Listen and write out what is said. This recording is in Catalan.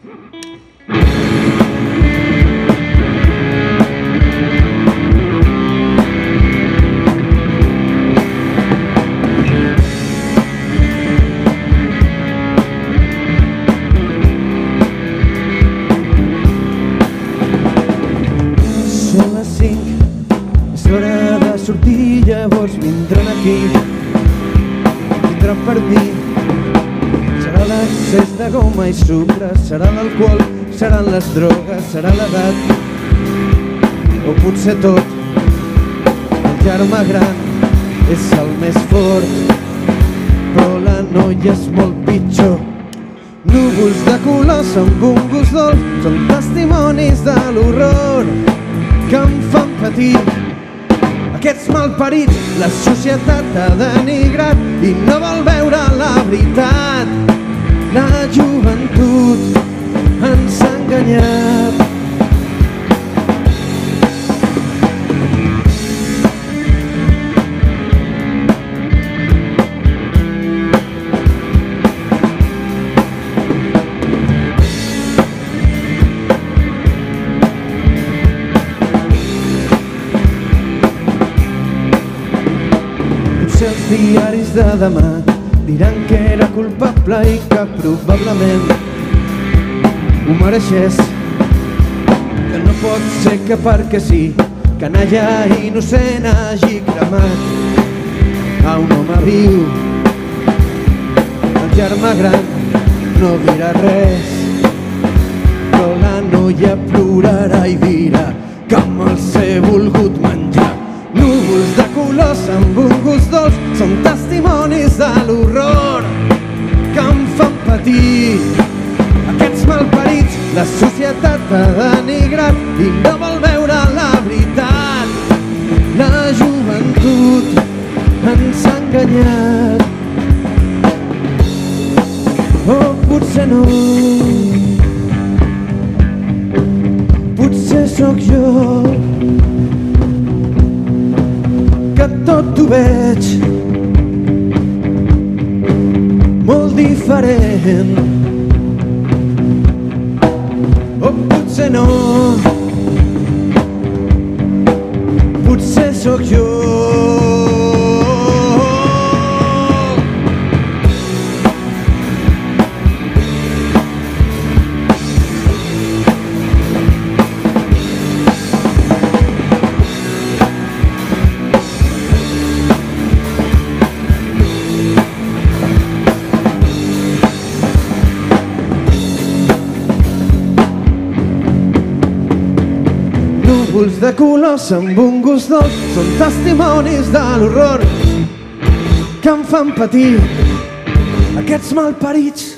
Són les 5, és hora de sortir, llavors vindran aquí, vindran per mi. Serà l'excés de goma i sucre, serà l'alcohol, seran les drogues, serà l'edat, o potser tot. El germà gran és el més fort, però la noia és molt pitjor. Núvols de colors amb un gust dolç són testimonis de l'horror que em fan patir. Aquests malparits la societat ha denigrat i no vol veure la veritat. La joventut ens ha enganyat. Potser els diaris de demà diran que era culpable i que probablement ho mereixés, que no pot ser que perquè sí, canalla innocent hagi cremat a un home viu. El germà gran no dirà res, però la noia plorarà i dirà que me'ls he volgut menjar. Núvols de colors amb un gust dolç són testimonis de l'horror que em fan patir. Aquests malparits la societat ha denigrat i no vol veure la veritat. La joventut ens ha enganyat. O potser no, potser sóc jo que tot ho veig molt diferent. O potser no, potser sóc jo. Núvols de colors amb un gust dolç són testimonis de l'horror que em fan patir. Aquests malparits